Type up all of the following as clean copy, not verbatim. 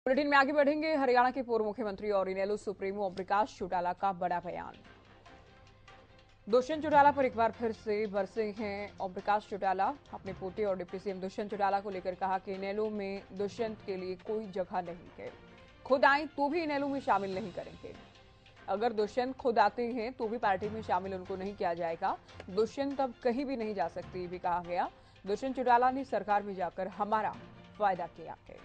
Bulletin में आगे बढ़ेंगे। हरियाणा के पूर्व मुख्यमंत्री और इनेलो सुप्रीमो ओम प्रकाश चौटाला का बड़ा बयान। दुष्यंत चौटाला पर एक बार फिर से बरसे हैं ओम प्रकाश चौटाला। अपने पोते और डिप्टी सीएम दुष्यंत चौटाला को लेकर कहा कि इनेलो में दुष्यंत के लिए कोई जगह नहीं है, खुद आए तो भी इनेलो में शामिल नहीं करेंगे। अगर दुष्यंत खुद आते हैं तो भी पार्टी में शामिल उनको नहीं किया जाएगा। दुष्यंत अब कहीं भी नहीं जा सकती, ये भी कहा गया। दुष्यंत चौटाला ने सरकार में जाकर हमारा फायदा किया है।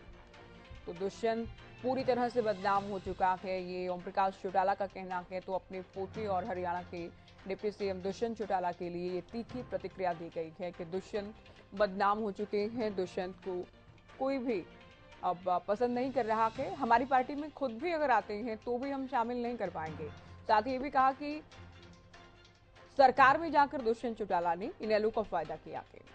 तो दुष्यंत पूरी तरह से बदनाम हो चुका है, ये ओम प्रकाश चौटाला का कहना है। तो अपने पोते और हरियाणा के डिप्टी सीएम दुष्यंत चौटाला के लिए ये तीखी प्रतिक्रिया दी गई है कि दुष्यंत बदनाम हो चुके हैं। दुष्यंत को कोई भी अब पसंद नहीं कर रहा है। हमारी पार्टी में खुद भी अगर आते हैं तो भी हम शामिल नहीं कर पाएंगे। साथ ही ये भी कहा कि सरकार में जाकर दुष्यंत चौटाला ने इनेलो का फायदा किया है।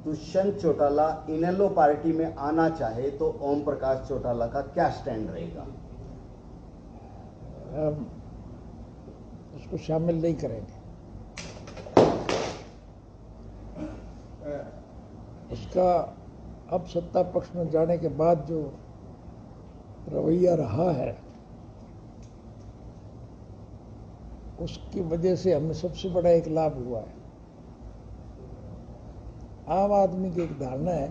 दुष्यंत चौटाला इनेलो पार्टी में आना चाहे तो ओम प्रकाश चौटाला का क्या स्टैंड रहेगा? हम उसको शामिल नहीं करेंगे। उसका अब सत्ता पक्ष में जाने के बाद जो रवैया रहा है, उसकी वजह से हमें सबसे बड़ा एक लाभ हुआ है। आम आदमी की एक धारणा है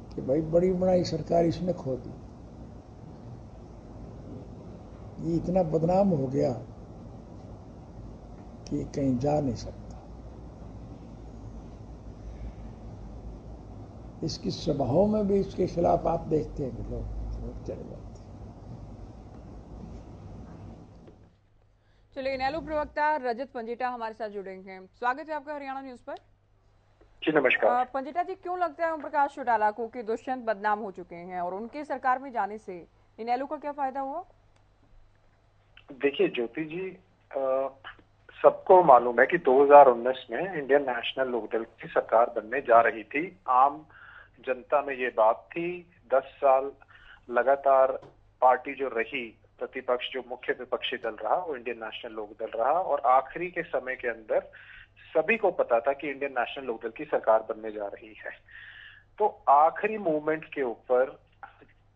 कि भाई बड़ी बड़ी सरकार इसने खो दी, ये इतना बदनाम हो गया कि कहीं जा नहीं सकता। इसकी सभाओं में भी इसके खिलाफ आप देखते हैं कि लोग चले जाते हैं। चलिए, इनेलो प्रवक्ता रजत पंजेटा हमारे साथ जुड़ेंगे। स्वागत है आपका हरियाणा न्यूज पर। जी नमस्कार। पंजेटा जी, क्यों लगता है ओम प्रकाश चौटाला को कि दुष्यंत बदनाम हो चुके हैं और उनके सरकार में जाने से इनेलो का क्या फायदा हुआ? देखिए ज्योति जी, सबको मालूम है कि 2019 में इंडियन नेशनल लोकदल की सरकार बनने जा रही थी। आम जनता में ये बात थी। 10 साल लगातार पार्टी जो रही, प्रतिपक्ष जो मुख्य विपक्षी दल रहा वो इंडियन नेशनल लोकदल रहा, और आखिरी के समय के अंदर सभी को पता था कि इंडियन नेशनल लोकदल की सरकार बनने जा रही है। तो आखिरी मूवमेंट के ऊपर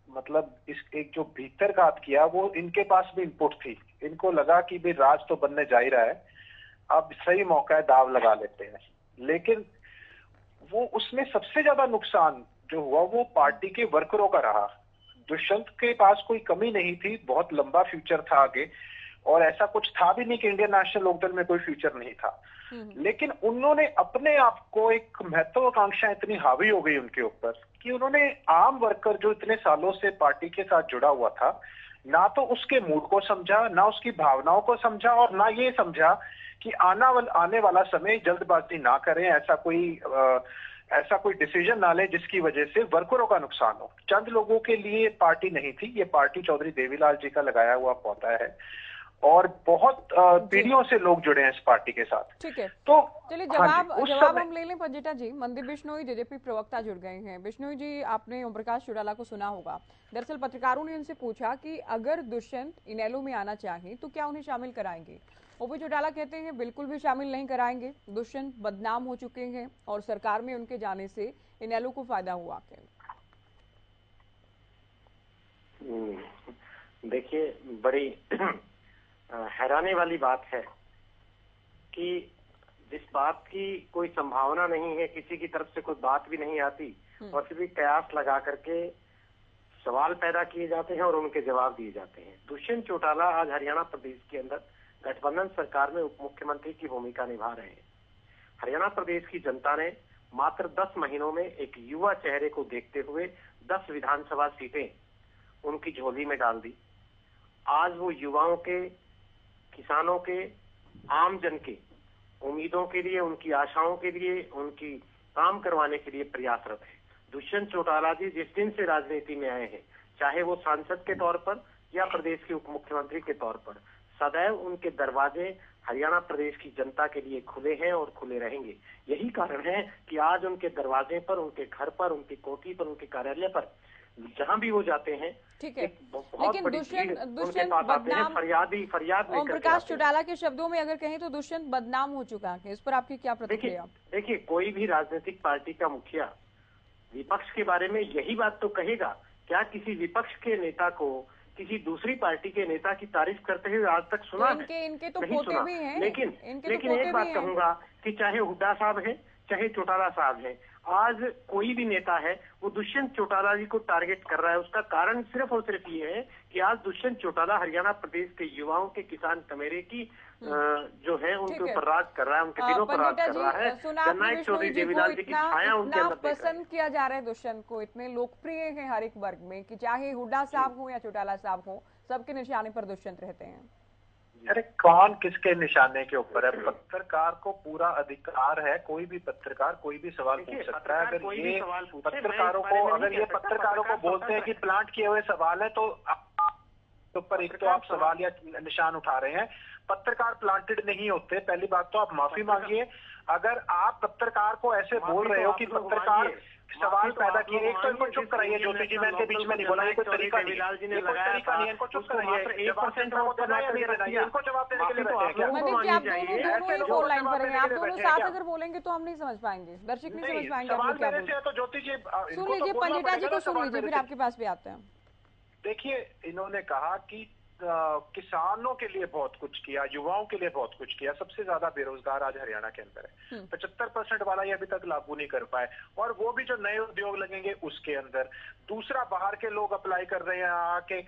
मतलब इस एक जो भीतरघात किया, वो इनके पास भी इनपुट थी। इनको लगा कि भाई राज तो बनने जा ही रहा है, अब सही मौका है, दाव लगा लेते हैं। लेकिन वो उसमें सबसे ज्यादा नुकसान जो हुआ वो पार्टी के वर्करों का रहा। दुष्यंत के पास कोई कमी नहीं थी, बहुत लंबा फ्यूचर था आगे, और ऐसा कुछ था भी नहीं कि इंडियन नेशनल लोकदल में कोई फ्यूचर नहीं था। लेकिन उन्होंने अपने आप को, एक महत्वाकांक्षा इतनी हावी हो गई उनके ऊपर कि उन्होंने आम वर्कर जो इतने सालों से पार्टी के साथ जुड़ा हुआ था, ना तो उसके मूड को समझा, ना उसकी भावनाओं को समझा, और ना ये समझा कि आने वाला समय जल्दबाजी ना करें, ऐसा कोई डिसीजन ना ले जिसकी वजह से वर्करों का नुकसान हो। चंद लोगों के लिए पार्टी नहीं थी, ये पार्टी चौधरी देवीलाल जी का लगाया हुआ पौधा है, और बहुत पीढ़ियों से लोग जुड़े हैं इस पार्टी के साथ। ठीक है, तो चलिए जवाब हम ले लें पंजेटा जी। मनदीप बिश्नोई जेजेपी प्रवक्ता जुड़ गए हैं। बिश्नोई जी, आपने ओम प्रकाश चौटाला को सुना होगा। दरअसल पत्रकारों ने उनसे पूछा कि अगर दुष्यंत इनेलो में आना चाहें तो क्या उन्हें शामिल कराएंगे। ओपी चौटाला कहते हैं बिल्कुल भी शामिल नहीं कराएंगे। दुष्यंत बदनाम हो चुके हैं और सरकार में उनके जाने से इनेलो को फायदा हुआ है। देखिए, बड़ी हैरानी वाली बात है कि जिस बात की कोई संभावना नहीं है, किसी की तरफ से कोई बात भी नहीं आती, और फिर भी कयास लगा करके सवाल पैदा किए जाते हैं और उनके जवाब दिए जाते हैं। दुष्यंत चौटाला आज हरियाणा प्रदेश के अंदर गठबंधन सरकार में उप मुख्यमंत्री की भूमिका निभा रहे हैं। हरियाणा प्रदेश की जनता ने मात्र 10 महीनों में एक युवा चेहरे को देखते हुए 10 विधानसभा सीटें उनकी झोली में डाल दी। आज वो युवाओं के, किसानों के, आम जन के उम्मीदों के लिए, उनकी आशाओं के लिए, उनकी काम करवाने के लिए प्रयासरत है। दुष्यंत चौटाला जी जिस दिन से राजनीति में आए हैं, चाहे वो सांसद के तौर पर या प्रदेश के उप मुख्यमंत्री के तौर पर, सदैव उनके दरवाजे हरियाणा प्रदेश की जनता के लिए खुले हैं और खुले रहेंगे। यही कारण है कि आज उनके दरवाजे पर, उनके घर पर, उनकी कोठी पर, उनके कार्यालय पर जहां भी वो जाते हैं ठीक है, बहुत लेकिन बड़ी दुष्यंत भीड़ उनके दुष्यंत पास आते हैं, बदनाम, फरियाद ओम लेकर के प्रकाश आते हैं। चौटाला के शब्दों में अगर कहें तो दुष्यंत बदनाम हो चुका है, इस पर आपकी क्या प्रतिक्रिया? देखिए कोई भी राजनीतिक पार्टी का मुखिया विपक्ष के बारे में यही बात तो कहेगा। क्या किसी विपक्ष के नेता को किसी दूसरी पार्टी के नेता की तारीफ करते हुए आज तक सुना तो इनके तो नहीं पोते सुना। भी हैं, लेकिन इनके तो लेकिन पोते एक बात भी हैं। कहूंगा कि चाहे हुड्डा साहब है चाहे चौटाला साहब है, आज कोई भी नेता है वो दुष्यंत चौटाला जी को टारगेट कर रहा है। उसका कारण सिर्फ और सिर्फ ये है कि आज दुष्यंत चौटाला हरियाणा प्रदेश के युवाओं के किसान कमेरे की जो है उनके ऊपर राज कर रहा है, उनके दिलों पर राज कर रहा है। जननायक चौधरी देवीलाल जी की छाया उनके अंदर पसंद किया जा रहा है दुष्यंत को, इतने लोकप्रिय है हर एक वर्ग में कि चाहे हुड्डा साहब हो या चौटाला साहब हो, सबके निशाने पर दुष्यंत रहते हैं। अरे कौन किसके निशाने के ऊपर है? पत्रकार को पूरा अधिकार है, कोई भी पत्रकार कोई भी सवाल पूछ सकता है। अगर ये पत्रकारों को बोलते हैं कि प्लांट किए हुए सवाल है तो ऊपर एक तो आप सवाल या निशान उठा रहे हैं। पत्रकार प्लांटेड नहीं होते, पहली बात तो आप माफी मांगिए। अगर आप पत्रकार को ऐसे बोल रहे हो कि पत्रकार सवाल पैदा किए, एक तो इनको चुप कराइए ज्योति जी, मैं इनके बीच में नहीं बोला, ये कोई तरीका नहीं है, इनको चुप कराइए। 1% वोट देना या नहीं देना, इनको जवाब देने के लिए बैठे हैं। मतलब कि आप दोनों ही फोन लाइन पर हैं, आप दोनों साथ अगर बोलेंगे तो हम नहीं समझ पाएंगे, दर्शक नहीं समझ पाएंगे। सवाल मेरे से है तो ज्योति जी सुन लीजिए, पंडिता जी को सुन लीजिए, फिर आपके पास भी आते हैं। देखिए, इन्होंने कहा कि किसानों के लिए बहुत कुछ किया, युवाओं के लिए बहुत कुछ किया। सबसे ज्यादा बेरोजगार आज हरियाणा के अंदर है, 75% वाला ये अभी तक लागू नहीं कर पाए, और वो भी जो नए उद्योग लगेंगे उसके अंदर। दूसरा, बाहर के लोग अप्लाई कर रहे हैं आके,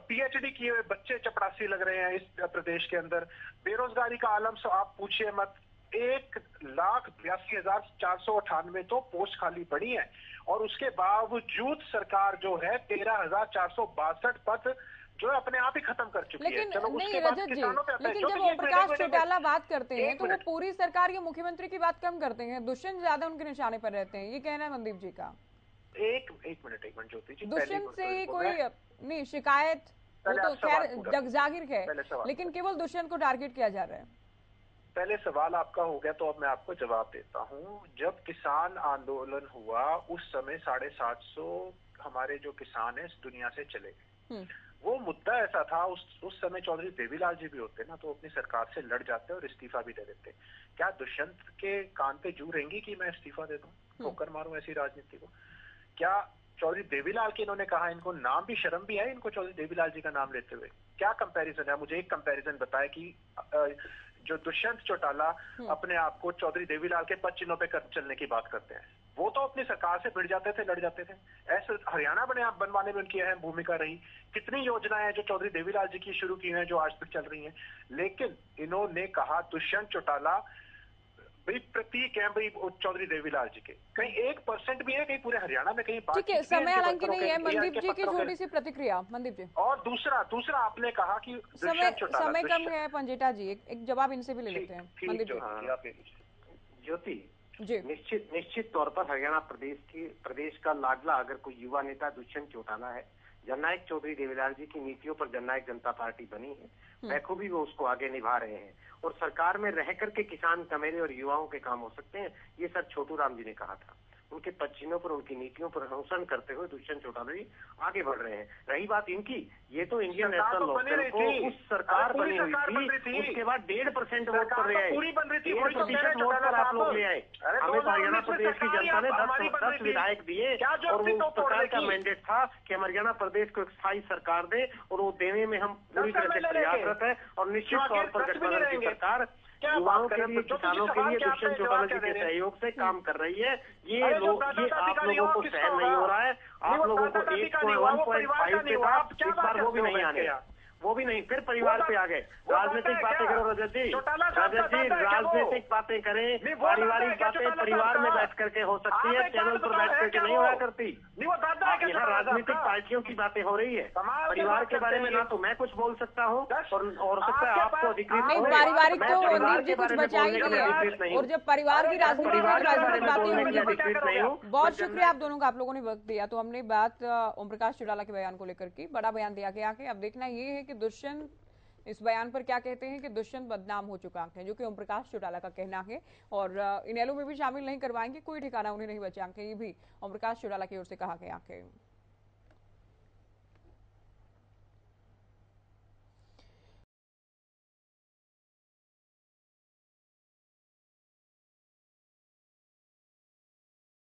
पीएचडी किए हुए बच्चे चपरासी लग रहे हैं इस प्रदेश के अंदर। बेरोजगारी का आलम सो आप पूछिए मत। 1,82,498 तो पोस्ट खाली पड़ी है, और उसके बावजूद सरकार जो है 13,462 पद जो है अपने आप ही खत्म कर चुकी है। चलो नहीं रजत जी, लेकिन जब ओम प्रकाश चौटाला बात करते हैं तो वो पूरी सरकार या मुख्यमंत्री की बात कम करते हैं, दुष्यंत ज्यादा उनके निशाने पर रहते हैं, ये कहना है मनदीप जी का। एक मिनट ज्योति जी, दुष्यंत से ही कोई नहीं शिकायत, वो तो खैर जगजाहिर है, लेकिन केवल दुष्यंत को टारगेट किया जा रहा है। पहले सवाल आपका हो गया तो अब मैं आपको जवाब देता हूँ। जब किसान आंदोलन हुआ उस समय 750 हमारे जो किसान है इस दुनिया से चले गए। वो मुद्दा ऐसा था, उस समय चौधरी देवीलाल जी भी होते ना तो अपनी सरकार से लड़ जाते और इस्तीफा भी दे देते। क्या दुष्यंत के कान पे जू रहेंगी कि मैं इस्तीफा दे दूं, ठोकर मारूं ऐसी राजनीति को? क्या चौधरी देवीलाल के इन्होंने कहा, इनको नाम भी शर्म भी है इनको चौधरी देवीलाल जी का नाम लेते हुए? क्या कंपैरिजन है? मुझे एक कंपैरिजन बताए कि जो दुष्यंत चौटाला अपने आप को चौधरी देवीलाल के पद चिन्हों पे चलने की बात करते हैं, वो तो अपनी सरकार से भिड़ जाते थे, लड़ जाते थे। ऐसे हरियाणा बनवाने में उनकी अहम भूमिका रही। कितनी योजनाएं जो चौधरी देवीलाल जी की शुरू की हैं जो आज तक चल रही हैं। लेकिन इन्होंने कहा दुष्यंत चौटाला भाई प्रतीक है भाई चौधरी देवीलाल जी के, कहीं 1% भी है कहीं पूरे हरियाणा में कहीं बात? ठीक है, समय हालांकि नहीं है। मनदीप जी की छोटी सी प्रतिक्रिया। मनदीप जी, और दूसरा आपने कहा कि समय कम है पंडिता जी, एक जवाब इनसे भी ले लेते हैं। मनदीप जी। ज्योति जी, निश्चित तौर पर हरियाणा प्रदेश का लाडला अगर कोई युवा नेता दुष्यंत चौटाला है। जननायक चौधरी देवीलाल जी की नीतियों पर जननायक जनता पार्टी बनी है, बखूबी वो उसको आगे निभा रहे हैं, और सरकार में रह करके किसान कमेरे और युवाओं के काम हो सकते हैं, ये सर छोटू राम जी ने कहा था। उनके पच्चीनों पर उनकी नीतियों पर अनुसरण करते हुए दुष्यंत चौटाला जी आगे बढ़ रहे हैं। रही बात इनकी, ये तो इंडियन नेशनल लोकदल को उस सरकार बनी हुई थी, उसके बाद 1.5% वोट पर ले आए, 1% वोट पर आप लोग ले आए। हमें हरियाणा प्रदेश की जनता ने 10 विधायक दिए, और वो उस प्रकार का मैंडेट था कि हम हरियाणा प्रदेश को एक स्थायी सरकार दे, और वो देने में हम पूरी तरह से प्रयासरत है। और निश्चित तौर पर गठबंधन की सरकार युवाओं के लिए, किसानों के लिए दुष्यंत चौटाला जी के सहयोग से काम कर रही है। ये आप लोगों को सहन नहीं हो रहा है। आप लोगों को 1.5 पे था, इस बार वो भी नहीं आने, वो भी नहीं। फिर परिवार पे आ गए। राजनीतिक बातें करो रजत जी, राजनीतिक बातें करें, पारिवारिक बातें परिवार में बैठ करके हो सकती है, चैनल पर बैठ करके नहीं हुआ करती। यहाँ राजनीतिक पार्टियों की बातें हो रही है, परिवार के बारे में ना तो मैं कुछ बोल सकता हूँ और सकता है आपको अधिकृत नहीं। पारिवारिक तो मनदीप जी कुछ बचा ही नहीं है, और जब परिवार की राजनीतिक बातें होंगी। बहुत शुक्रिया आप दोनों का, आप लोगों ने वक्त दिया। तो हमने बात ओम प्रकाश चौटाला के बयान को लेकर की, बड़ा बयान दिया गया कि अब देखना ये है कि दुष्यंत इस बयान पर क्या कहते हैं कि दुष्यंत बदनाम हो चुका है, जो कि ओम प्रकाश चौटाला का कहना है, और इनेलो में भी शामिल नहीं करवाएंगे, कोई ठिकाना उन्हें नहीं बचा, ये भी ओम प्रकाश चौटाला की ओर से कहा गया है।